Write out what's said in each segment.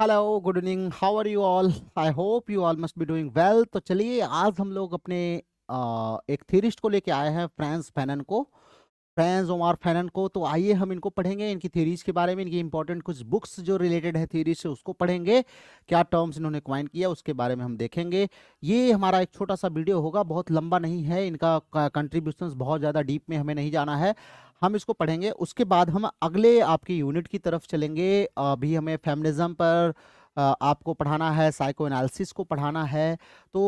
Hello, good evening, how are you all? I hope you all must be doing well. तो चलिए आज हम लोग अपने एक थ्योरिस्ट को लेके आए हैं, फ्रांस फैनन को, फ्रांस ओमार फैनन को। तो आइए हम इनको पढ़ेंगे, इनकी थ्योरीज के बारे में, इनकी इंपॉर्टेंट कुछ बुक्स जो रिलेटेड है थ्योरी से उसको पढ़ेंगे, क्या टर्म्स इन्होंने क्वाइन किया उसके बारे में हम देखेंगे। ये हमारा एक छोटा सा वीडियो होगा, बहुत लंबा नहीं है, इनका कंट्रीब्यूशंस बहुत ज़्यादा डीप में हमें नहीं जाना है। हम इसको पढ़ेंगे, उसके बाद हम अगले आपकी यूनिट की तरफ चलेंगे। अभी हमें फेमिनिज्म पर आपको पढ़ाना है, साइको एनालिसिस को पढ़ाना है, तो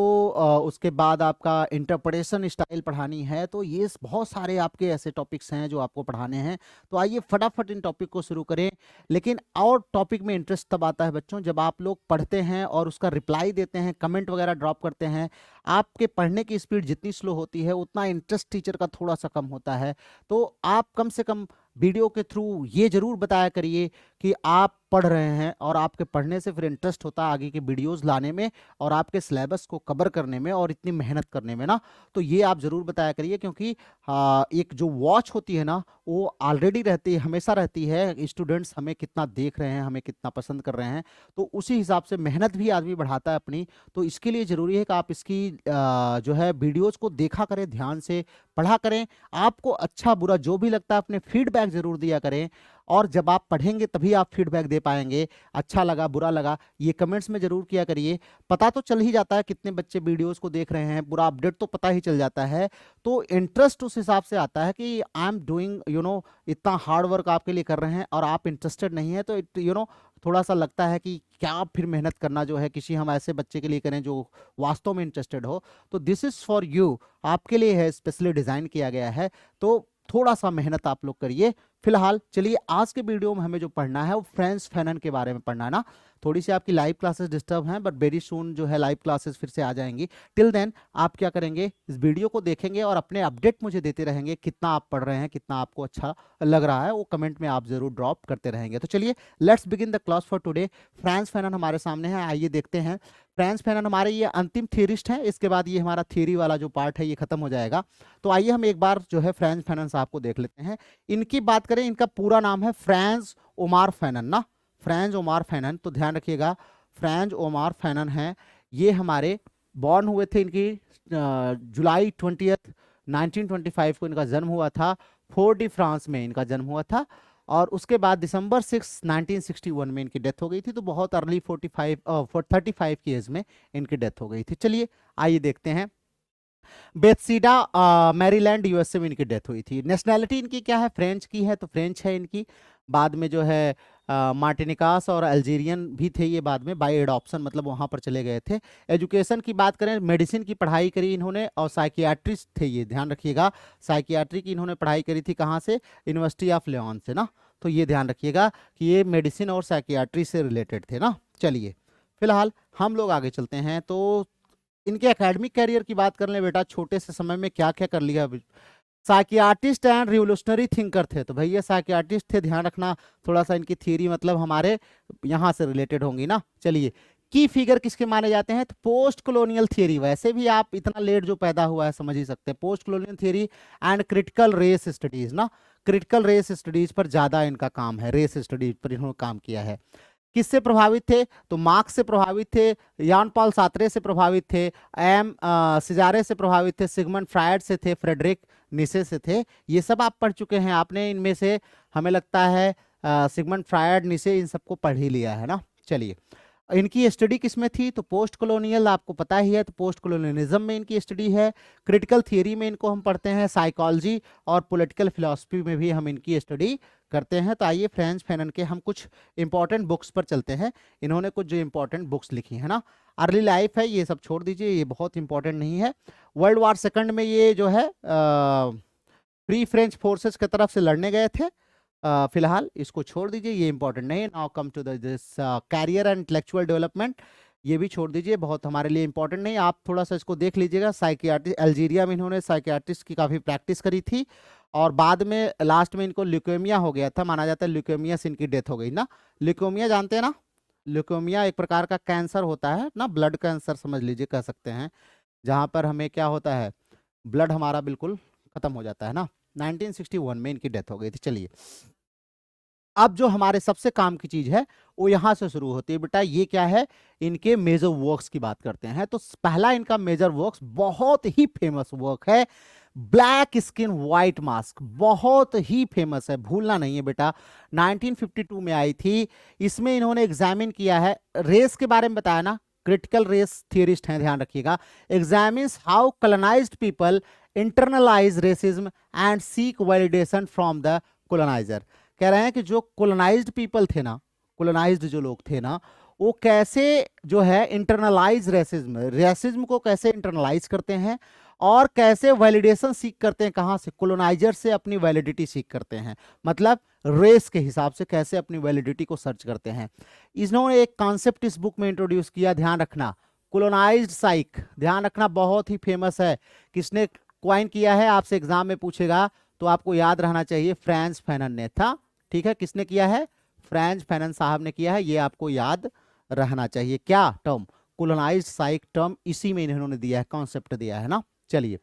उसके बाद आपका इंटरप्रिटेशन स्टाइल पढ़ानी है। तो ये बहुत सारे आपके ऐसे टॉपिक्स हैं जो आपको पढ़ाने हैं। तो आइए फटाफट इन टॉपिक को शुरू करें। लेकिन और टॉपिक में इंटरेस्ट तब आता है बच्चों जब आप लोग पढ़ते हैं और उसका रिप्लाई देते हैं, कमेंट वगैरह ड्रॉप करते हैं। आपके पढ़ने की स्पीड जितनी स्लो होती है उतना इंटरेस्ट टीचर का थोड़ा सा कम होता है। तो आप कम से कम वीडियो के थ्रू ये जरूर बताया करिए कि आप पढ़ रहे हैं, और आपके पढ़ने से फिर इंटरेस्ट होता है आगे के वीडियोस लाने में और आपके सिलेबस को कवर करने में और इतनी मेहनत करने में ना। तो ये आप जरूर बताया करिए, क्योंकि एक जो वॉच होती है ना वो ऑलरेडी रहती है, हमेशा रहती है, स्टूडेंट्स हमें कितना देख रहे हैं, हमें कितना पसंद कर रहे हैं, तो उसी हिसाब से मेहनत भी आदमी बढ़ाता है अपनी। तो इसके लिए ज़रूरी है कि आप इसकी जो है वीडियोज़ को देखा करें, ध्यान से पढ़ा करें। आपको अच्छा बुरा जो भी लगता है अपने फीडबैक जरूर दिया करें, और जब आप पढ़ेंगे तभी आप फीडबैक दे पाएंगे। अच्छा लगा बुरा लगा ये कमेंट्स में जरूर किया करिए। पता तो चल ही जाता है कितने बच्चे वीडियोस को देख रहे हैं, पूरा अपडेट तो पता ही चल जाता है। तो इंटरेस्ट उस हिसाब से आता है कि आई एम डूइंग इतना हार्ड वर्क आपके लिए कर रहे हैं और आप इंटरेस्टेड नहीं है, तो थोड़ा सा लगता है कि क्या फिर मेहनत करना जो है किसी हम ऐसे बच्चे के लिए करें जो वास्तव में इंटरेस्टेड हो। तो दिस इज फॉर यू, आपके लिए है, स्पेशली डिजाइन किया गया है। तो थोड़ा सा मेहनत आप लोग करिए। फिलहाल चलिए आज के वीडियो में हमें जो पढ़ना है वो फ्रांस फैनन के बारे में पढ़ना है ना। थोड़ी सी आपकी लाइव क्लासेस डिस्टर्ब हैं, बट वेरी सून जो है लाइव क्लासेस फिर से आ जाएंगी। टिल देन आप क्या करेंगे, इस वीडियो को देखेंगे और अपने अपडेट मुझे देते रहेंगे, कितना आप पढ़ रहे हैं, कितना आपको अच्छा लग रहा है, वो कमेंट में आप जरूर ड्रॉप करते रहेंगे। तो चलिए let's begin the class for today. France Fanon हमारे सामने है, आइए देखते हैं। फ्रांस फैनन हमारे ये अंतिम थियरिस्ट हैं, इसके बाद ये हमारा थियरी वाला जो पार्ट है ये खत्म हो जाएगा। तो आइए हम एक बार जो है फ्रांस फैनन साहब को देख लेते हैं। इनकी बात करें, इनका पूरा नाम है फ्रांस ओमार फैनन ना, फ्रांस ओमार फैनन, तो ध्यान रखिएगा फ्रांस ओमार फैनन है। ये हमारे बॉर्न हुए थे, इनकी जुलाई 20 1925 को इनका जन्म हुआ था। फोर्ट डी फ्रांस में इनका जन्म हुआ था, और उसके बाद December 6 1961 में इनकी डेथ हो गई थी। तो बहुत अर्ली 35 की एज में इनकी डेथ हो गई थी। चलिए आइए देखते हैं। बेथसीडा मैरीलैंड यूएसए में इनकी डेथ हुई थी। नेशनैलिटी इनकी क्या है, फ्रेंच की है, तो फ्रेंच है इनकी। बाद में जो है मार्टिनिकास और अल्जीरियन भी थे ये, बाद में बाय एडॉप्शन, मतलब वहां पर चले गए थे। एजुकेशन की बात करें, मेडिसिन की पढ़ाई करी इन्होंने, और साइकियाट्रिस्ट थे ये, ध्यान रखिएगा। साइकियाट्री की इन्होंने पढ़ाई करी थी कहाँ से, यूनिवर्सिटी ऑफ लियोन से ना। तो ये ध्यान रखिएगा कि ये मेडिसिन और साइकियाट्री से रिलेटेड थे ना। चलिए फिलहाल हम लोग आगे चलते हैं। तो इनके एकेडमिक कैरियर की बात कर लें बेटा, छोटे से समय में क्या क्या कर लिया। साइकियाट्रिस्ट एंड रिवोल्यूशनरी थिंकर थे, तो भैया साइकियाट्रिस्ट थे, ध्यान रखना। थोड़ा सा इनकी थियरी मतलब हमारे यहाँ से रिलेटेड होंगी ना। चलिए की फिगर किसके माने जाते हैं, तो पोस्ट कॉलोनियल थियरी, वैसे भी आप इतना लेट जो पैदा हुआ है समझ ही सकते हैं। Post colonial theory and critical race studies ना, क्रिटिकल रेस स्टडीज पर ज्यादा इनका काम है, रेस स्टडीज पर इन्होंने काम किया है। किससे प्रभावित थे, तो मार्क्स से प्रभावित थे, यान पॉल सार्त्रे से प्रभावित थे, सिजारे से प्रभावित थे, सिगमंड फ्रायड से थे, फ्रेडरिक नीसे से थे। ये सब आप पढ़ चुके हैं आपने, इनमें से हमें लगता है सिगमंड फ्रायड नीसे इन सबको पढ़ ही लिया है ना। चलिए इनकी स्टडी किसमें थी, तो पोस्ट कॉलोनियल, आपको पता ही है, तो पोस्ट कॉलोनियलिज्म में इनकी स्टडी है। क्रिटिकल थियरी में इनको हम पढ़ते हैं, साइकोलॉजी और पॉलिटिकल फिलॉसफी में भी हम इनकी स्टडी करते हैं। तो आइए फ्रांस फैनन के हम कुछ इंपॉर्टेंट बुक्स पर चलते हैं। इन्होंने कुछ जो इंपॉर्टेंट बुक्स लिखी है ना। अर्ली लाइफ है, ये सब छोड़ दीजिए, ये बहुत इंपॉर्टेंट नहीं है। वर्ल्ड वार 2 में ये जो है फ्री फ्रेंच फोर्सेस की तरफ से लड़ने गए थे। फिलहाल इसको छोड़ दीजिए, ये इंपॉर्टेंट नहीं है। Now come to this career and intellectual development, ये भी छोड़ दीजिए, बहुत हमारे लिए इंपॉर्टेंट नहीं। आप थोड़ा सा इसको देख लीजिएगा। साइकियाट्रिस्ट, अल्जीरिया में इन्होंने साइकियाट्रिस्ट की काफ़ी प्रैक्टिस करी थी, और बाद में लास्ट में इनको ल्यूकेमिया हो गया था, माना जाता है ल्यूकेमिया से इनकी डेथ हो गई ना। ल्यूकेमिया जानते हैं ना, ल्यूकेमिया एक प्रकार का कैंसर होता है ना, ब्लड कैंसर समझ लीजिए, कह सकते हैं, जहाँ पर हमें क्या होता है, ब्लड हमारा बिल्कुल खत्म हो जाता है ना। 1961 में इनकी डेथ हो गई थी। चलिए अब जो हमारे सबसे काम की चीज है वो यहां से शुरू होती है बेटा। ये क्या है, इनके मेजर वर्क्स की बात करते हैं। तो पहला इनका मेजर वर्क्स बहुत ही फेमस वर्क है, ब्लैक स्किन व्हाइट मास्क। बहुत ही फेमस है, भूलना नहीं है बेटा। 1952 में आई थी। इसमें इन्होंने एग्जामिन किया है, रेस के बारे में बताया ना, क्रिटिकल रेस थियरिस्ट हैं, ध्यान रखिएगा। Examines how colonized people internalize racism and seek validation from the colonizer. कह रहे हैं कि जो कॉलोनाइज्ड पीपल थे ना, कॉलोनाइज्ड जो लोग थे ना, वो कैसे जो है इंटरनलाइज रेसिज्म, रेसिज्म को कैसे इंटरनलाइज करते हैं और कैसे वैलिडेशन सीख करते हैं, कहां से, कॉलोनाइजर से अपनी वैलिडिटी सीख करते हैं। मतलब रेस के हिसाब से कैसे अपनी वैलिडिटी को सर्च करते हैं। इन्होंने एक कॉन्सेप्ट इस बुक में इंट्रोड्यूस किया, ध्यान रखना, कॉलोनाइज्ड साइक। ध्यान रखना, बहुत ही फेमस है। किसने क्वाइन किया है, आपसे एग्जाम में पूछेगा तो आपको याद रहना चाहिए, फ्रांस फैनन ने था। ठीक है, किसने किया है, फ्रांस फैनन साहब ने किया है। ये आपको याद रहना चाहिए। क्या टर्म, कॉलोनाइज्ड साइक टर्म, इसी में इन्होंने दिया है, कॉन्सेप्ट दिया है ना। चलिए,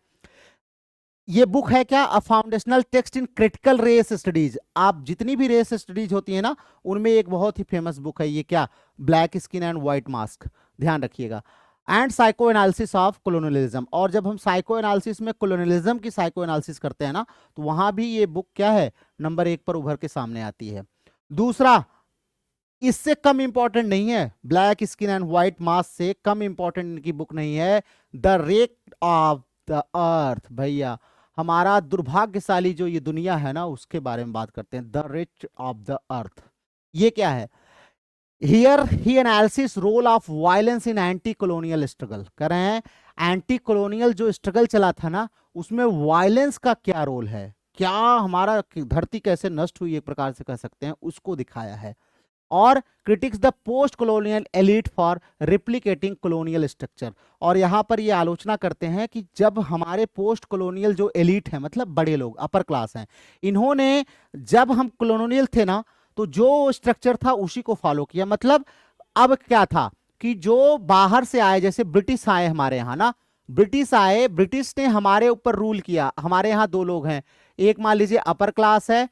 ये बुक है क्या, a foundational text in critical race studies. आप जितनी भी रेस स्टडीज होती है ना, उनमें एक बहुत ही फेमस बुक है ये, क्या, black skin and white mask. ध्यान रखिएगा। And psycho analysis of colonialism. और जब हम साइको एनालिसिस में कोलोनियलिज्म की साइको एनालिसिस करते हैं ना, तो वहां भी ये बुक क्या है, नंबर 1 पर उभर के सामने आती है। दूसरा, इससे कम इंपॉर्टेंट नहीं है, black skin and white mask से कम इंपॉर्टेंट इनकी बुक नहीं है, द रेक ऑफ द अर्थ। भैया, हमारा दुर्भाग्यशाली जो ये दुनिया है ना, उसके बारे में बात करते हैं, the wretched of the earth. ये क्या है, here he analysis role of violence in anti colonial struggle. कह रहे हैं एंटी कॉलोनियल जो स्ट्रगल चला था ना, उसमें वायलेंस का क्या रोल है, क्या हमारा धरती कैसे नष्ट हुई, एक प्रकार से कह सकते हैं, उसको दिखाया है। और critics the post colonial elite for replicating colonial structure. और यहां पर ये आलोचना करते हैं कि जब हमारे पोस्ट कॉलोनियल जो एलिट है, मतलब बड़े लोग, अपर क्लास हैं, इन्होंने, जब हम कॉलोनियल थे ना, तो जो स्ट्रक्चर था उसी को फॉलो किया। मतलब अब क्या था कि जो बाहर से आए, जैसे ब्रिटिश आए हमारे यहाँ ना, ब्रिटिश आए, ब्रिटिश ने हमारे ऊपर रूल किया। हमारे यहाँ दो लोग हैं, एक मान लीजिए अपर क्लास है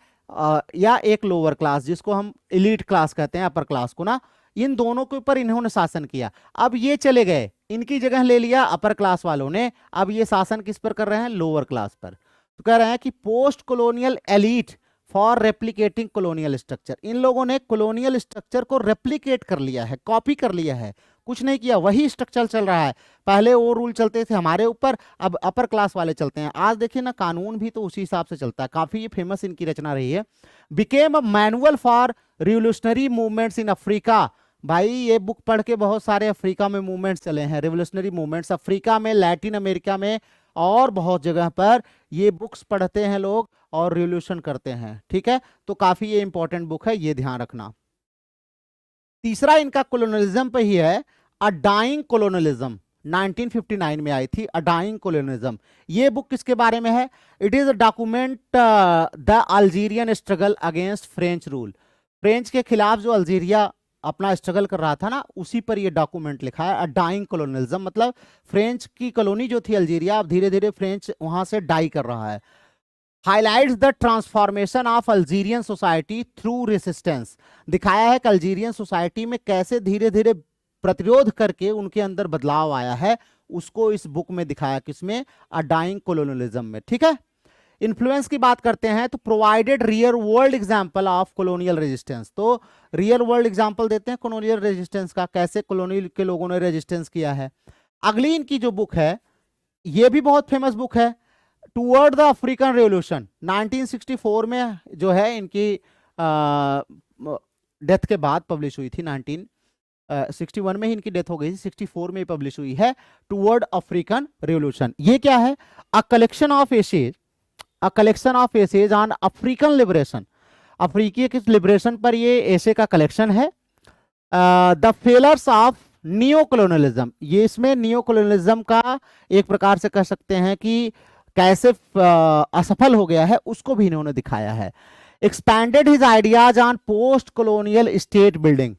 या एक लोअर क्लास, जिसको हम एलीट क्लास कहते हैं, अपर क्लास को ना। इन दोनों के ऊपर इन्होंने शासन किया। अब ये चले गए, इनकी जगह ले लिया अपर क्लास वालों ने। अब ये शासन किस पर कर रहे हैं, लोअर क्लास पर। तो कह रहे हैं कि post colonial elite for replicating colonial structure. इन लोगों ने कॉलोनियल स्ट्रक्चर को रेप्लिकेट कर लिया है, कॉपी कर लिया है, कुछ नहीं किया, वही स्ट्रक्चर चल रहा है। पहले वो रूल चलते थे हमारे ऊपर, अब अपर क्लास वाले चलते हैं। आज देखिए ना, कानून भी तो उसी हिसाब से चलता है। काफी ये फेमस इनकी रचना रही है, became a manual for revolutionary movements in Africa. भाई, ये बुक पढ़ के बहुत सारे अफ्रीका में मूवमेंट्स चले हैं, रिवोल्यूशनरी मूवमेंट्स अफ्रीका में, लैटिन अमेरिका में और बहुत जगह पर ये बुक्स पढ़ते हैं लोग और रिवोल्यूशन करते हैं। ठीक है, तो काफी ये इंपॉर्टेंट बुक है, ये ध्यान रखना। तीसरा इनका कोलोनियलिज्म पे ही है, अ डाइंग कोलोनियलिज्म। 1959 में आई थी, अ डाइंग कोलोनियलिज्म। ये बुक किसके बारे में है, it is a document the Algerian struggle against French rule. French के खिलाफ जो अल्जीरिया अपना स्ट्रगल कर रहा था ना, उसी पर ये डॉक्यूमेंट लिखा है, अ डाइंग कोलोनियलिज्म। मतलब फ्रेंच की कॉलोनी जो थी अल्जीरिया, अब धीरे धीरे फ्रेंच वहां से डाई कर रहा है। Highlights the transformation of Algerian society through resistance. दिखाया है कि अल्जीरियन सोसाइटी में कैसे धीरे धीरे प्रतिरोध करके उनके अंदर बदलाव आया है, उसको इस बुक में दिखाया, किसमें, अ डाइंग कोलोनियलिज्म में। ठीक है, इन्फ्लुएंस की बात करते हैं तो provided real world example of colonial resistance. तो रियल वर्ल्ड एग्जांपल देते हैं कॉलोनियल रेजिस्टेंस का, कैसे कॉलोनियल के लोगों ने रेजिस्टेंस किया है। अगली इनकी जो बुक है, ये भी बहुत फेमस बुक है, टूवर्ड द अफ्रीकन रेवोल्यूशन। 1964 में जो है इनकी डेथ के बाद पब्लिश हुई थी। 1961 में ही इनकी डेथ हो गई थी, 64 में पब्लिश हुई है, टूवर्ड अफ्रीकन रेवोल्यूशन। ये क्या है, a collection of essays, a collection of essays on African liberation. अफ्रीकी के लिबरेशन पर ये एसे का कलेक्शन है। The failures of neo colonialism. ये इसमें नियो कॉलोनियलिज्म का एक प्रकार से कह सकते हैं कि कैसे असफल हो गया है, उसको भी इन्होंने दिखाया है। Expanded his ideas on post colonial state building.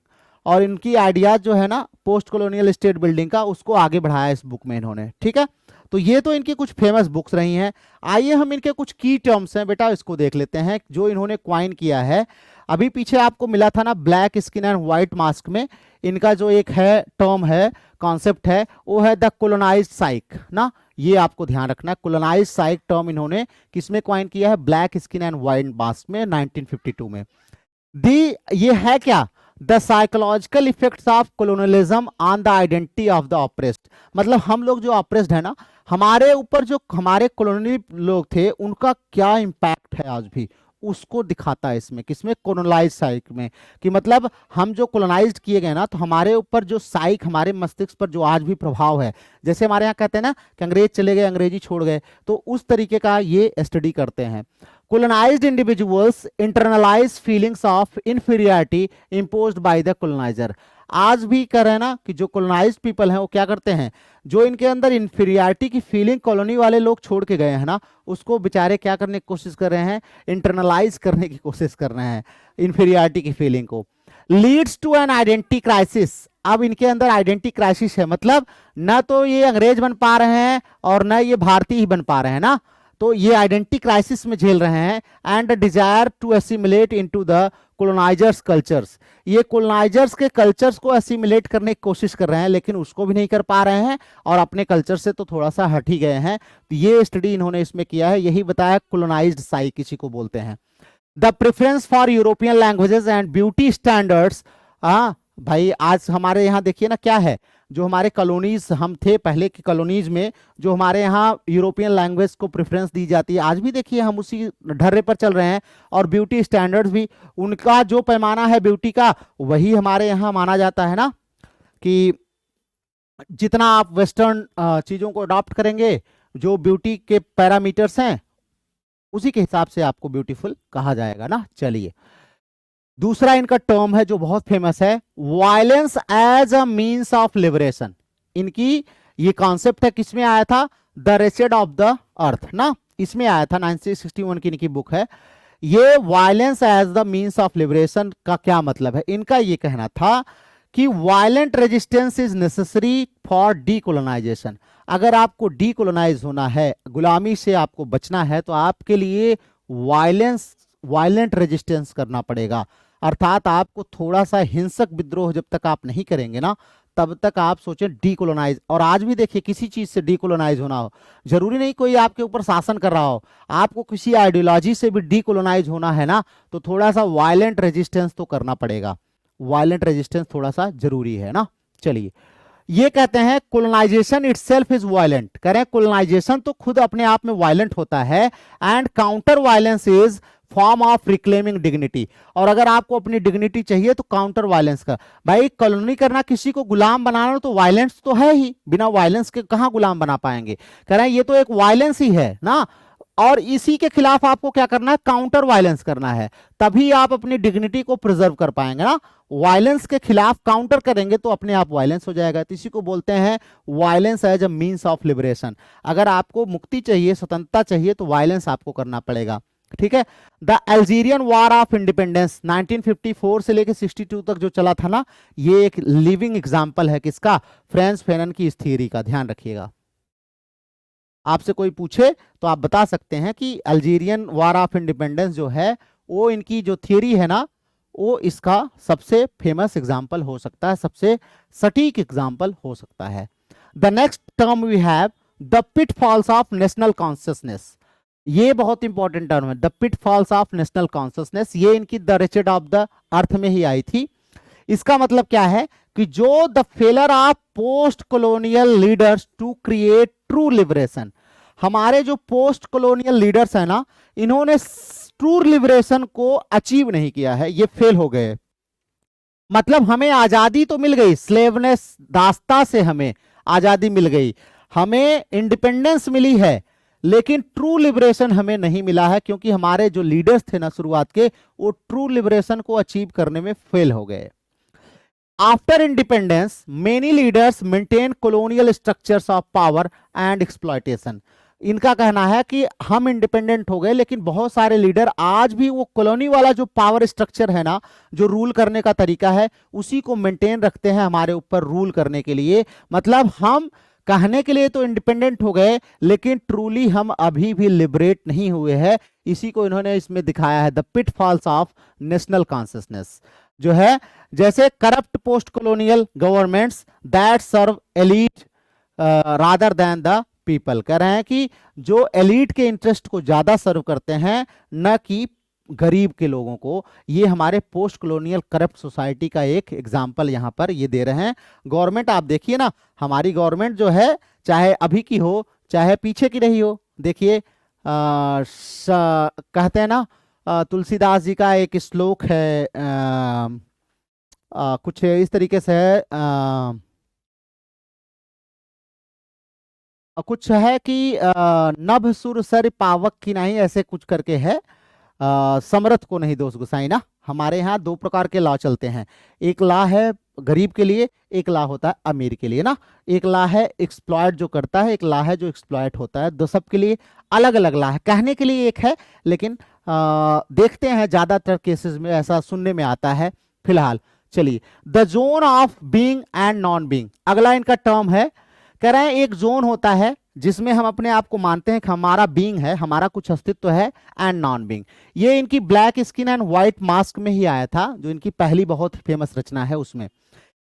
और इनकी आइडियाज जो है ना पोस्ट कॉलोनियल स्टेट बिल्डिंग का, उसको आगे बढ़ाया इस बुक में इन्होंने। ठीक है, तो ये तो इनकी कुछ फेमस बुक्स रही हैं। आइए हम इनके कुछ की टर्म्स हैं बेटा, इसको देख लेते हैं जो इन्होंने क्वाइन किया है। अभी पीछे आपको मिला था ना black skin and white mask में, इनका जो एक है टर्म है, कॉन्सेप्ट है, वो है द कोलोनाइज्ड साइक ना। ये आपको ध्यान रखना है, कोलोनाइज्ड साइक टर्म इन्होंने किसमें क्वाइन किया है, black skin and white mask में 1952 में। दी ये है क्या, the psychological effects of colonialism on the identity of the oppressed. मतलब हम लोग जो ऑप्रेस्ड है ना, हमारे ऊपर जो हमारे कॉलोनी लोग थे उनका क्या इम्पैक्ट है आज भी, उसको दिखाता है इसमें, किसमें, कोलोनाइज साइक में। कि मतलब हम जो कोलोनाइज किए गए ना, तो हमारे ऊपर जो साइक, हमारे मस्तिष्क पर जो आज भी प्रभाव है, जैसे हमारे यहाँ कहते हैं ना कि अंग्रेज चले गए, अंग्रेजी छोड़ गए, तो उस तरीके का ये स्टडी करते हैं। colonized individuals internalize feelings of inferiority imposed by the colonizer। आज भी कर रहे हैं ना कि जो colonized people हैं वो क्या करते हैं, जो इनके अंदर inferiority की फीलिंग कॉलोनी वाले लोग छोड़ के गए हैं ना, उसको बेचारे क्या करने की कोशिश कर रहे हैं, इंटरनलाइज करने की कोशिश कर रहे हैं inferiority की फीलिंग को। Leads to an identity crisis. अब इनके अंदर आइडेंटिटी क्राइसिस है, मतलब ना तो ये अंग्रेज बन पा रहे हैं और ना ये भारतीय ही बन पा रहे हैं ना, तो ये आइडेंटिटी क्राइसिस में झेल रहे हैं। And desire to assimilate into the colonisers cultures. ये कोलोनाइजर्स के कल्चर्स को एसिमिलेट करने की कोशिश कर रहे हैं, लेकिन उसको भी नहीं कर पा रहे हैं और अपने कल्चर से तो थोड़ा सा हट ही गए हैं। तो ये स्टडी इन्होंने इसमें किया है, यही बताया कोलोनाइज्ड साइक किसी को बोलते हैं। The preference for European languages and beauty standards. हाँ भाई, आज हमारे यहाँ देखिए ना क्या है, जो हमारे कॉलोनीज हम थे पहले की कॉलोनीज में, जो हमारे यहाँ यूरोपियन लैंग्वेज को प्रेफरेंस दी जाती है, आज भी देखिए हम उसी ढर्रे पर चल रहे हैं। और ब्यूटी स्टैंडर्ड्स भी, उनका जो पैमाना है ब्यूटी का, वही हमारे यहाँ माना जाता है ना, कि जितना आप वेस्टर्न चीज़ों को अडॉप्ट करेंगे, जो ब्यूटी के पैरामीटर्स हैं, उसी के हिसाब से आपको ब्यूटीफुल कहा जाएगा ना। चलिए, दूसरा इनका टर्म है जो बहुत फेमस है, violence as a means of liberation. इनकी ये कॉन्सेप्ट है, किसमें आया था, the wretched of the earth ना, इसमें आया था, 1961 की इनकी बुक है। ये violence as the means of liberation का क्या मतलब है, इनका ये कहना था कि violent resistance is necessary for decolonization. अगर आपको डीकोलोनाइज होना है, गुलामी से आपको बचना है, तो आपके लिए वायलेंट रेजिस्टेंस करना पड़ेगा। अर्थात आपको थोड़ा सा हिंसक विद्रोह जब तक आप नहीं करेंगे ना, तब तक आप सोचें डीकोलोनाइज। और आज भी देखिए, किसी चीज से डीकोलोनाइज होना हो, जरूरी नहीं कोई आपके ऊपर शासन कर रहा हो, आपको किसी आइडियोलॉजी से भी डीकोलोनाइज होना है ना, तो थोड़ा सा वायलेंट रेजिस्टेंस तो करना पड़ेगा। वायलेंट रेजिस्टेंस थोड़ा सा जरूरी है ना। चलिए, ये कहते हैं कोलोनाइजेशन इटसेल्फ इज वायलेंट। कह रहे हैं कोलोनाइजेशन तो खुद अपने आप में वायलेंट होता है, and counter violence is form of reclaiming dignity. और अगर आपको अपनी डिग्निटी चाहिए तो काउंटर वायलेंस का, भाई कॉलोनी करना, किसी को गुलाम बनाना, तो वायलेंस तो है ही, बिना वायलेंस के कहां गुलाम बना पाएंगे। कह रहे हैं ये तो एक वायलेंस ही है ना, और इसी के खिलाफ आपको क्या करना है, काउंटर वायलेंस करना है, तभी आप अपनी डिग्निटी को प्रिजर्व कर पाएंगे ना। वायलेंस के खिलाफ काउंटर करेंगे तो अपने आप वायलेंस हो जाएगा। तो इसी को बोलते हैं violence as a means of liberation. अगर आपको मुक्ति चाहिए, स्वतंत्रता चाहिए, तो वायलेंस आपको करना पड़ेगा। ठीक है। The Algerian war of independence 1954 से लेकर 62 तक जो चला था ना, ये एक लिविंग एग्जाम्पल है किसका, फ्रांस फैनन की इस थियरी का। ध्यान रखिएगा, आपसे कोई पूछे तो आप बता सकते हैं कि अल्जीरियन वॉर ऑफ इंडिपेंडेंस जो है, वो इनकी जो थियरी है ना, वो इसका सबसे फेमस एग्जाम्पल हो सकता है, सबसे सटीक एग्जाम्पल हो सकता है। The next term we have the pitfalls of national consciousness. ये बहुत इंपॉर्टेंट टर्म है, the pitfalls of national consciousness. ये इनकी the wretched of the earth में ही आई थी। इसका मतलब क्या है कि जो the failure of post colonial leaders to create true liberation. हमारे जो पोस्ट कॉलोनियल लीडर्स है ना, इन्होंने ट्रू लिबरेशन को अचीव नहीं किया है, ये फेल हो गए। मतलब हमें आजादी तो मिल गई, स्लेवनेस दास्ता से हमें आजादी मिल गई, हमें इंडिपेंडेंस मिली है, लेकिन ट्रू लिबरेशन हमें नहीं मिला है, क्योंकि हमारे जो लीडर्स थे ना शुरुआत के, वो ट्रू लिबरेशन को अचीव करने में फेल हो गए। After independence many leaders maintain colonial structures of power and exploitation. इनका कहना है कि हम इंडिपेंडेंट हो गए, लेकिन बहुत सारे लीडर आज भी वो कॉलोनी वाला जो पावर स्ट्रक्चर है ना, जो रूल करने का तरीका है, उसी को मेंटेन रखते हैं हमारे ऊपर रूल करने के लिए। मतलब हम कहने के लिए तो इंडिपेंडेंट हो गए, लेकिन ट्रूली हम अभी भी लिबरेट नहीं हुए हैं। इसी को इन्होंने इसमें दिखाया है, the pitfalls of national consciousness, जो है जैसे corrupt post colonial governments that serve elite rather than the people. कह रहे हैं कि जो एलीट के इंटरेस्ट को ज्यादा सर्व करते हैं, न कि गरीब के लोगों को। ये हमारे पोस्ट कॉलोनियल करप्ट सोसाइटी का एक एग्जाम्पल यहाँ पर ये दे रहे हैं। गवर्नमेंट आप देखिए ना, हमारी गवर्नमेंट जो है, चाहे अभी की हो चाहे पीछे की रही हो, देखिए कहते हैं ना, तुलसीदास जी का एक श्लोक है, कुछ इस तरीके से है, कुछ है कि नभ सुर सर पावक की नहीं, ऐसे कुछ करके है, समरथ को नहीं दोष गुसाई ना। हमारे यहाँ दो प्रकार के लॉ चलते हैं, एक लॉ है गरीब के लिए, एक लॉ होता है अमीर के लिए ना। एक लॉ है एक्सप्लॉयट जो करता है, एक लॉ है जो एक्सप्लॉयट होता है। दो सबके लिए अलग अलग लॉ है, कहने के लिए एक है, लेकिन देखते हैं ज्यादातर केसेस में ऐसा सुनने में आता है। फिलहाल चलिए, the zone of being and non being, अगला इनका टर्म है। कह रहे हैं एक जोन होता है जिसमें हम अपने आप को मानते हैं कि हमारा बीइंग है, हमारा कुछ अस्तित्व है, एंड नॉन बीइंग। ये इनकी black skin and white mask में ही आया था, जो इनकी पहली बहुत फेमस रचना है उसमें।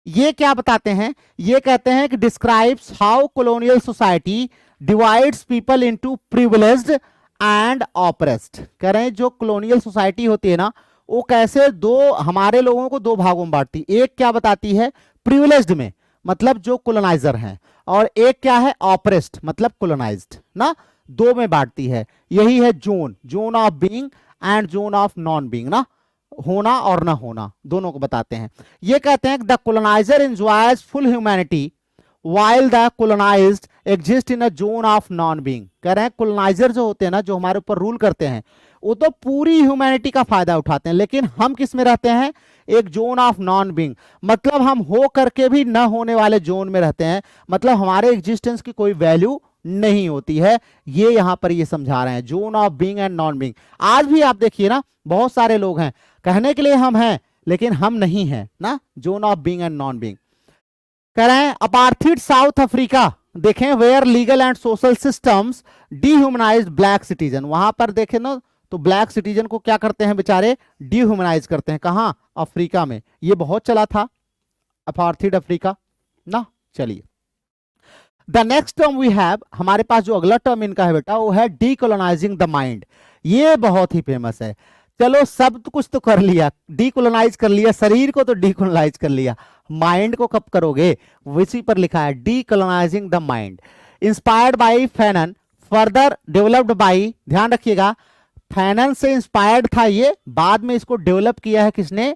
ये क्या बताते हैं, ये कहते हैं कि describes how colonial society divides people into privileged and oppressed. कह रहे हैं जो कॉलोनियल सोसाइटी होती है ना, वो कैसे दो हमारे लोगों को दो भागों में बांटती। एक क्या बताती है, प्रिविलेज्ड में, मतलब जो कॉलोनाइजर हैं, और एक क्या है, ऑप्रेस्ड मतलब कॉलोनाइज्ड ना, दो में बांटती है। यही है zone, zone of being and zone of non being ना, होना और ना होना दोनों को बताते हैं। ये कहते हैं the coloniser enjoys full humanity while the colonized exist in a zone of non being। कह रहे हैं कॉलोनाइजर जो होते हैं ना, जो हमारे ऊपर रूल करते हैं, वो तो पूरी ह्यूमैनिटी का फायदा उठाते हैं, लेकिन हम किस में रहते हैं, एक जोन ऑफ नॉन बीइंग, मतलब हम हो करके भी न होने वाले जोन में रहते हैं, मतलब हमारे एग्जिस्टेंस की कोई वैल्यू नहीं होती है। ये यहां पर ये समझा रहे हैं, zone of being and non being. आज भी आप देखिए ना, बहुत सारे लोग हैं, कहने के लिए हम हैं लेकिन हम नहीं हैं ना, zone of being and non being. कह रहे हैं अपार्थीड साउथ अफ्रीका, देखें where legal and social systems dehumanised black citizen. वहां पर देखें ना, तो ब्लैक सिटीजन को क्या करते हैं बेचारे, डीह्यूमनाइज करते हैं। कहां, अफ्रीका में ये बहुत चला था, अपार्थीड अफ्रीका ना। चलिए, the next term we have, हमारे पास जो अगला टर्म इनका है बेटा, वो है डीकोलोनाइजिंग द माइंड। ये बहुत ही फेमस है। चलो सब तो कुछ तो कर लिया, डीकोलोनाइज कर लिया, शरीर को तो डीकोलोनाइज कर लिया, माइंड को कब करोगे, इसी पर लिखा है decolonising the mind. Inspired by Fanon, further developed by, ध्यान रखिएगा फैनन से इंस्पायर्ड था ये, बाद में इसको डेवलप किया है किसने,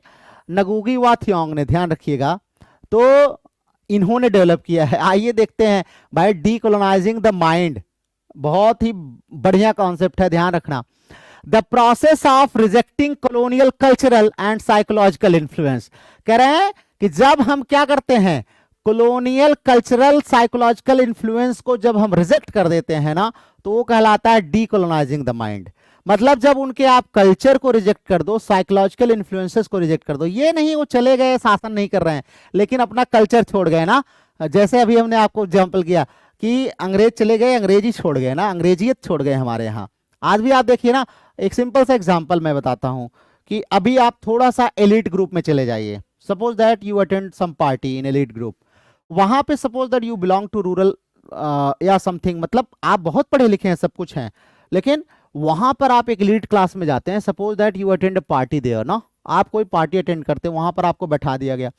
नगुगी वा थियोंग ने, ध्यान रखिएगा, तो इन्होंने डेवलप किया है। आइए देखते हैं भाई, डीकोलोनाइजिंग द माइंड बहुत ही बढ़िया कॉन्सेप्ट है, ध्यान रखना। The process of rejecting colonial cultural and psychological influence. कह रहे हैं कि जब हम क्या करते हैं, कॉलोनियल कल्चरल साइकोलॉजिकल इन्फ्लुएंस को जब हम रिजेक्ट कर देते हैं ना, तो वो कहलाता है डीकोलोनाइजिंग द माइंड। मतलब जब उनके आप कल्चर को रिजेक्ट कर दो, साइकोलॉजिकल इन्फ्लुएंसेस को रिजेक्ट कर दो, ये नहीं वो चले गए शासन नहीं कर रहे हैं, लेकिन अपना कल्चर छोड़ गए ना। जैसे अभी हमने आपको एग्जाम्पल किया कि अंग्रेज चले गए, अंग्रेजी छोड़ गए ना, अंग्रेजियत छोड़ गए हमारे यहाँ। आज भी आप देखिए ना, एक सिंपल सा एग्जांपल मैं बताता हूं कि अभी आप थोड़ा सा एलिट ग्रुप में चले जाइए, suppose that you attend some party in elite group, वहां पे suppose that you belong to rural या समथिंग, मतलब आप बहुत पढ़े लिखे हैं, सब कुछ हैं, लेकिन वहां पर आप एक एलिट क्लास में जाते हैं, suppose that you attend a party there ना, आप कोई पार्टी अटेंड करते हैं, वहां पर आपको बैठा दिया गया,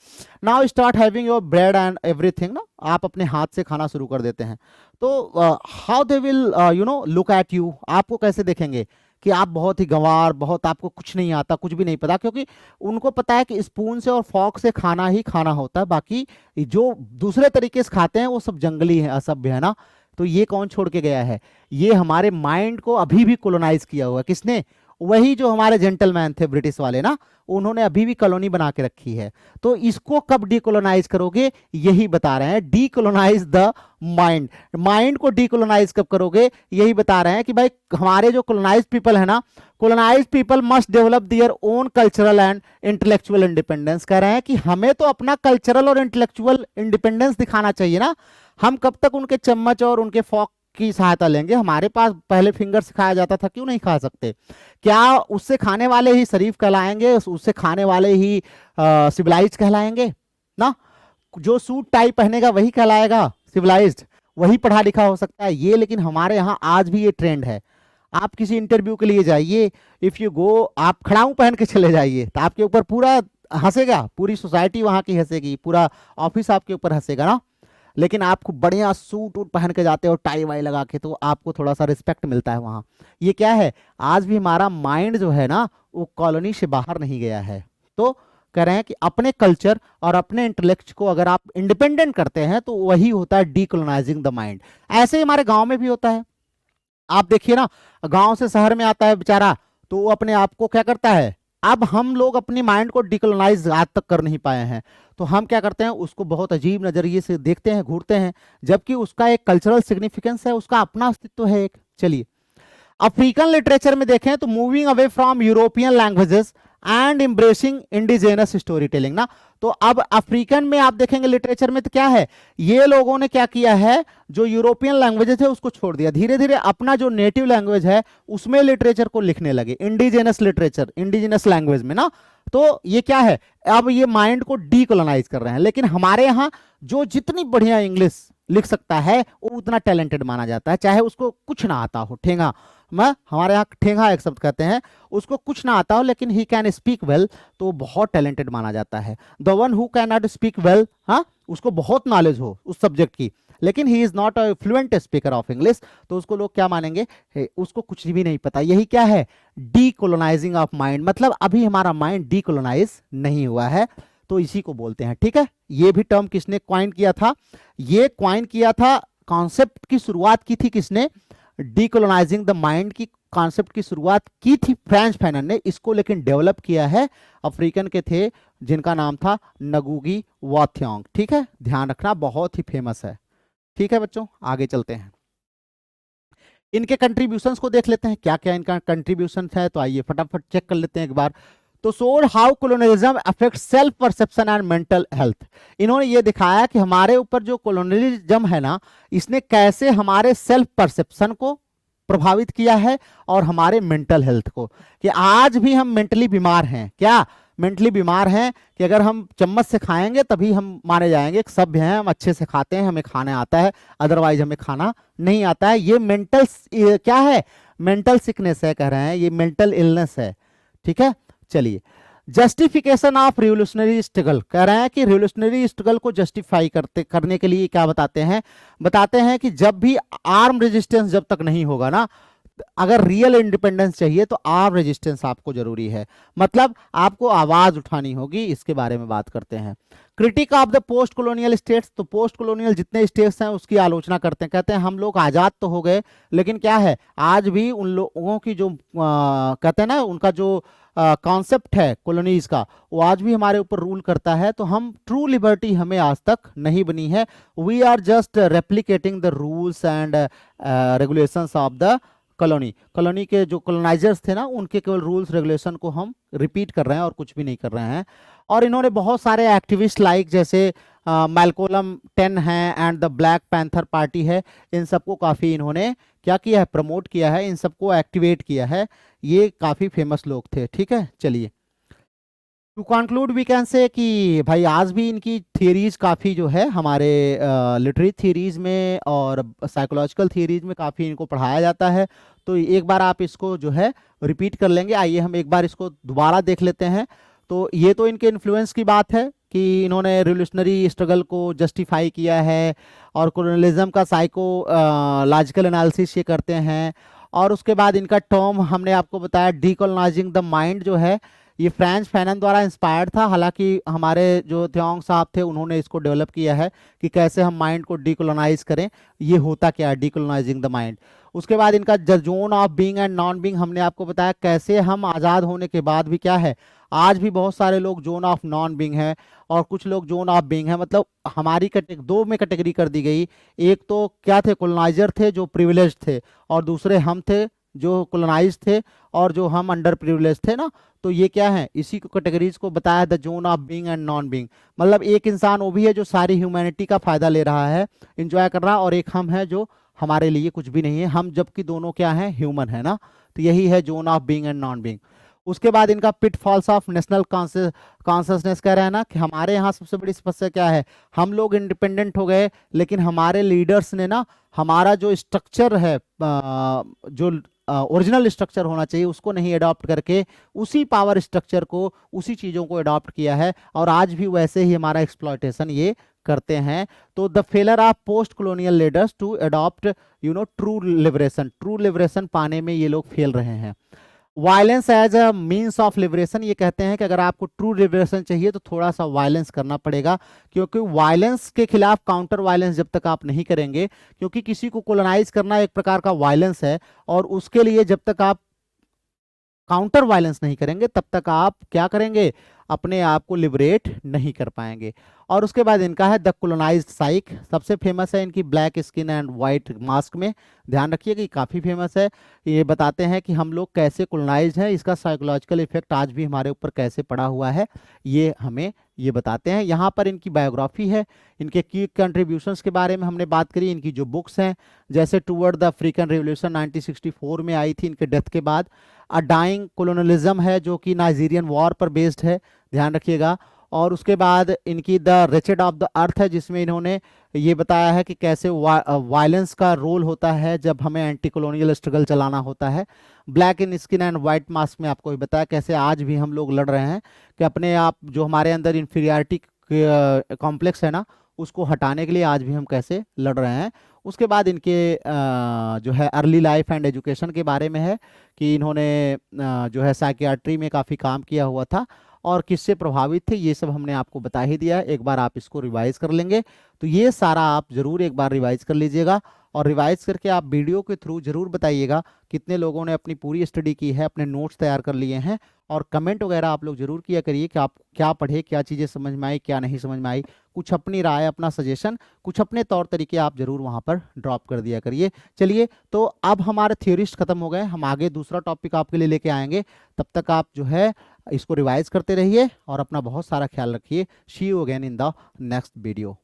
now start having your bread and everything ना, आप अपने हाथ से खाना शुरू कर देते हैं, तो how they will you know look at you, आपको कैसे देखेंगे कि आप बहुत ही गंवार, बहुत आपको कुछ नहीं आता, कुछ भी नहीं पता, क्योंकि उनको पता है कि स्पून से और फॉक से खाना ही खाना होता है, बाकी जो दूसरे तरीके से खाते हैं वो सब जंगली है, असभ्य है ना। तो ये कौन छोड़ के गया है, ये हमारे माइंड को अभी भी कॉलोनाइज किया हुआ है, किसने, वही जो हमारे जेंटलमैन थे ब्रिटिश वाले ना, उन्होंने अभी भी कॉलोनी बना के रखी है। तो इसको कब डीकोलोनाइज करोगे, यही बता रहे हैं, डीकोलोनाइज द माइंड। माइंड को डीकोलोनाइज कब करोगे, यही बता रहे हैं कि भाई हमारे जो कोलोनाइज पीपल है ना, colonise people must develop their own cultural and intellectual independence. कह रहे हैं कि हमें तो अपना कल्चरल और इंटेलेक्चुअल इंडिपेंडेंस दिखाना चाहिए ना। हम कब तक उनके चम्मच और उनके फॉक की सहायता लेंगे? हमारे पास पहले फिंगर सिखाया जाता था, क्यों नहीं खा सकते? क्या उससे खाने वाले ही शरीफ कहलाएंगे, उससे खाने वाले ही सिविलाइज कहलाएंगे ना? जो सूट टाई पहनेगा वही कहलाएगा सिविलाइज्ड, वही पढ़ा लिखा हो सकता है ये। लेकिन हमारे यहाँ आज भी ये ट्रेंड है। आप किसी इंटरव्यू के लिए जाइए, इफ यू गो, आप खड़ाऊ पहन के चले जाइए तो आपके ऊपर पूरा हंसेगा, पूरी सोसाइटी वहां की हंसेगी, पूरा ऑफिस आपके ऊपर हंसेगा ना। लेकिन आपको बढ़िया सूट वूट पहन के जाते हो, टाई वाई लगा के, तो आपको थोड़ा सा रिस्पेक्ट मिलता है वहां। ये क्या है, आज भी हमारा माइंड जो है ना, वो कॉलोनी से बाहर नहीं गया है। तो कह रहे हैं कि अपने कल्चर और अपने इंटेलेक्ट को अगर आप इंडिपेंडेंट करते हैं तो वही होता है डीकोलोनाइजिंग द माइंड। ऐसे ही हमारे गांव में भी होता है। आप देखिए ना, गांव से शहर में आता है बेचारा, तो वो अपने आप को क्या करता है, अब हम लोग अपनी माइंड को डिकोलोनाइज आज तक कर नहीं पाए हैं, तो हम क्या करते हैं, उसको बहुत अजीब नजरिए से देखते हैं, घूरते हैं, जबकि उसका एक कल्चरल सिग्निफिकेंस है, उसका अपना अस्तित्व है एक। चलिए, अफ्रीकन लिटरेचर में देखें तो moving away from European languages and embracing indigenous storytelling ना। तो अब अफ्रीकन में आप देखेंगे लिटरेचर में तो क्या है, ये लोगों ने क्या किया है, जो यूरोपियन लैंग्वेजेस है उसको छोड़ दिया, धीरे धीरे अपना जो नेटिव लैंग्वेज है उसमें लिटरेचर को लिखने लगे, इंडिजिनस लिटरेचर, इंडिजिनस लैंग्वेज में ना। तो ये क्या है, अब ये माइंड को डीकोलोनाइज कर रहे हैं। लेकिन हमारे यहाँ जो जितनी बढ़िया इंग्लिश लिख सकता है वो उतना टैलेंटेड माना जाता है, चाहे उसको कुछ ना आता हो। ठेंगा, मैं हमारे यहाँ ठेंगा एक शब्द कहते हैं, उसको कुछ ना आता हो लेकिन ही कैन स्पीक वेल, तो बहुत टैलेंटेड माना जाता है। The one who can not speak well, हाँ, उसको बहुत नॉलेज हो उस सब्जेक्ट की, लेकिन he is not a fluent speaker of English, तो उसको लोग क्या मानेंगे, उसको कुछ भी नहीं पता। यही क्या है, डीकोलोनाइजिंग ऑफ माइंड। मतलब अभी हमारा माइंड डीकोलोनाइज नहीं हुआ है, तो इसी को बोलते हैं। ठीक है, ये भी टर्म किसने क्वाइन किया था, ये क्वाइन किया था, कॉन्सेप्ट की शुरुआत की थी किसने, डीकोलोनाइजिंग द माइंड की कॉन्सेप्ट की शुरुआत की थी फ्रेंच फैनन ने। इसको लेकिन डेवलप किया है अफ्रीकन के थे, जिनका नाम था नगूगी वाथ्योंग। ठीक है, ध्यान रखना, बहुत ही फेमस है। ठीक है बच्चों, आगे चलते हैं, इनके कंट्रीब्यूशंस को देख लेते हैं, क्या क्या इनका कंट्रीब्यूशन है। तो आइए फटाफट चेक कर लेते हैं एक बार। तो सोड how colonialism affect self perception and mental health. इन्होंने ये दिखाया कि हमारे ऊपर जो कोलोनियलिज्म है ना, इसने कैसे हमारे सेल्फ परसेप्शन को प्रभावित किया है और हमारे मेंटल हेल्थ को, कि आज भी हम मेंटली बीमार हैं। क्या मेंटली बीमार हैं कि अगर हम चम्मच से खाएंगे तभी हम माने जाएंगे, सभ्य हैं, हम अच्छे से खाते हैं, हमें खाना आता है, अदरवाइज हमें खाना नहीं आता है। ये मेंटल क्या है, मेंटल सिकनेस है, कह रहे हैं ये मेंटल इलनेस है। ठीक है, चलिए, जस्टिफिकेशन ऑफ रिवोल्यूशनरी स्ट्रगल, कह रहे हैं कि रिवोल्यूशनरी स्ट्रगल को जस्टिफाई करने के लिए क्या बताते हैं, बताते हैं कि जब भी आर्म रेजिस्टेंस जब तक नहीं होगा ना, अगर रियल इंडिपेंडेंस चाहिए तो आर्म रेजिस्टेंस आपको जरूरी है, मतलब आपको आवाज उठानी होगी। इसके बारे में बात करते हैं। Critic of the post colonial states, तो पोस्ट कॉलोनियल जितने स्टेट्स हैं उसकी आलोचना करते हैं, कहते हैं हम लोग आजाद तो हो गए लेकिन क्या है, आज भी उन लोगों की जो कहते हैं ना, उनका जो कॉन्सेप्ट है कॉलोनीज का, वो आज भी हमारे ऊपर रूल करता है। तो हम ट्रू लिबर्टी हमें आज तक नहीं बनी है। We are just replicating the rules and regulations of the colony. Colony के जो कॉलोनाइजर्स थे ना, उनके केवल रूल्स रेगुलेशन को हम रिपीट कर रहे हैं और कुछ भी नहीं कर रहे हैं। और इन्होंने बहुत सारे एक्टिविस्ट लाइक जैसे मैलकोलम 10 है and the black panther party है, इन सबको काफ़ी इन्होंने क्या किया है, प्रमोट किया है, इन सबको एक्टिवेट किया है। ये काफ़ी फेमस लोग थे। ठीक है, चलिए, to conclude we can say कि भाई आज भी इनकी थियरीज काफ़ी जो है हमारे लिटरेरी थियरीज में और साइकोलॉजिकल थियरीज में काफ़ी इनको पढ़ाया जाता है। तो एक बार आप इसको जो है रिपीट कर लेंगे। आइए हम एक बार इसको दोबारा देख लेते हैं। तो ये तो इनके इन्फ्लुएंस की बात है कि इन्होंने रिवोल्यूशनरी स्ट्रगल को जस्टिफाई किया है और कोलोनियलिज्म का साइकोलॉजिकल एनालिसिस ये करते हैं। और उसके बाद इनका टर्म हमने आपको बताया डीकोलोनाइजिंग द माइंड जो है, ये फ्रांज फैनन द्वारा इंस्पायर्ड था। हालांकि हमारे जो थ्योंग साहब थे उन्होंने इसको डेवलप किया है कि कैसे हम माइंड को डीकोलोनाइज करें, ये होता क्या है डीकोलोनाइजिंग द माइंड। उसके बाद इनका zone of being and non being हमने आपको बताया कैसे हम आज़ाद होने के बाद भी क्या है, आज भी बहुत सारे लोग जोन ऑफ नॉन बीइंग है और कुछ लोग जोन ऑफ बीइंग है। मतलब हमारी दो में कैटेगरी कर दी गई। एक तो क्या थे, कॉलोनाइजर थे जो प्रिविलेज थे, और दूसरे हम थे जो कॉलोनाइज थे और जो हम अंडर प्रिविलेज थे ना। तो ये क्या है, इसी को कैटेगरीज को बताया the zone of being and non being. मतलब एक इंसान वो भी है जो सारी ह्यूमैनिटी का फायदा ले रहा है, इंजॉय कर रहा है, और एक हम है जो हमारे लिए कुछ भी नहीं है, हम जबकि दोनों क्या है, ह्यूमन है ना। तो यही है zone of being and non being. उसके बाद इनका पिटफॉल्स ऑफ नेशनल कॉन्शियसनेस कह रहा है ना कि हमारे यहाँ सबसे बड़ी समस्या क्या है, हम लोग इंडिपेंडेंट हो गए लेकिन हमारे लीडर्स ने ना हमारा जो स्ट्रक्चर है, जो ओरिजिनल स्ट्रक्चर होना चाहिए उसको नहीं अडॉप्ट करके उसी पावर स्ट्रक्चर को, उसी चीज़ों को अडॉप्ट किया है, और आज भी वैसे ही हमारा एक्सप्लॉयटेशन ये करते हैं। तो the failure of post colonial leaders to adopt true liberation पाने में ये लोग फेल रहे हैं। Violence as a means of liberation, ये कहते हैं कि अगर आपको ट्रू लिबरेशन चाहिए तो थोड़ा सा वायलेंस करना पड़ेगा, क्योंकि वायलेंस के खिलाफ काउंटर वायलेंस जब तक आप नहीं करेंगे, क्योंकि किसी को कोलोनाइज करना एक प्रकार का वायलेंस है, और उसके लिए जब तक आप काउंटर वायलेंस नहीं करेंगे तब तक आप क्या करेंगे, अपने आप को लिबरेट नहीं कर पाएंगे। और उसके बाद इनका है द कोलोनाइज्ड साइक, सबसे फेमस है इनकी black skin and white mask में, ध्यान रखिएगा ये काफ़ी फेमस है। ये बताते हैं कि हम लोग कैसे कोलोनाइज हैं, इसका साइकोलॉजिकल इफेक्ट आज भी हमारे ऊपर कैसे पड़ा हुआ है, ये हमें ये बताते हैं। यहाँ पर इनकी बायोग्राफी है, इनके की कंट्रीब्यूशंस के बारे में हमने बात करी, इनकी जो बुक्स हैं जैसे टूवर्ड द अफ्रीकन रिवोल्यूशन 1964 में आई थी इनके डेथ के बाद, अ डाइंग कोलोनलिज्म है जो कि नाइजीरियन वॉर पर बेस्ड है, ध्यान रखिएगा। और उसके बाद इनकी द रिचर्ड ऑफ द अर्थ है जिसमें इन्होंने ये बताया है कि कैसे वायलेंस का रोल होता है जब हमें एंटी कॉलोनियल स्ट्रगल चलाना होता है। Black in skin and white mask में आपको ये बताया कैसे आज भी हम लोग लड़ रहे हैं कि अपने आप जो हमारे अंदर इन्फीरियरिटी कॉम्प्लेक्स है ना उसको हटाने के लिए आज भी हम कैसे लड़ रहे हैं। उसके बाद इनके जो है अर्ली लाइफ एंड एजुकेशन के बारे में है कि इन्होंने जो है साइकियाट्री में काफ़ी काम किया हुआ था और किससे प्रभावित थे, ये सब हमने आपको बता ही दिया है। एक बार आप इसको रिवाइज कर लेंगे तो ये सारा आप जरूर एक बार रिवाइज कर लीजिएगा, और रिवाइज करके आप वीडियो के थ्रू जरूर बताइएगा कितने लोगों ने अपनी पूरी स्टडी की है, अपने नोट्स तैयार कर लिए हैं, और कमेंट वगैरह आप लोग जरूर किया करिए कि आप क्या पढ़े, क्या चीज़ें समझ में आई, क्या नहीं समझ में आई। कुछ अपनी राय, अपना सजेशन, कुछ अपने तौर तरीके आप जरूर वहाँ पर ड्रॉप कर दिया करिए। चलिए, तो अब हमारे थ्योरिस्ट खत्म हो गए, हम आगे दूसरा टॉपिक आपके लिए लेके आएंगे। तब तक आप जो है इसको रिवाइज करते रहिए और अपना बहुत सारा ख्याल रखिए। See you again in the next video.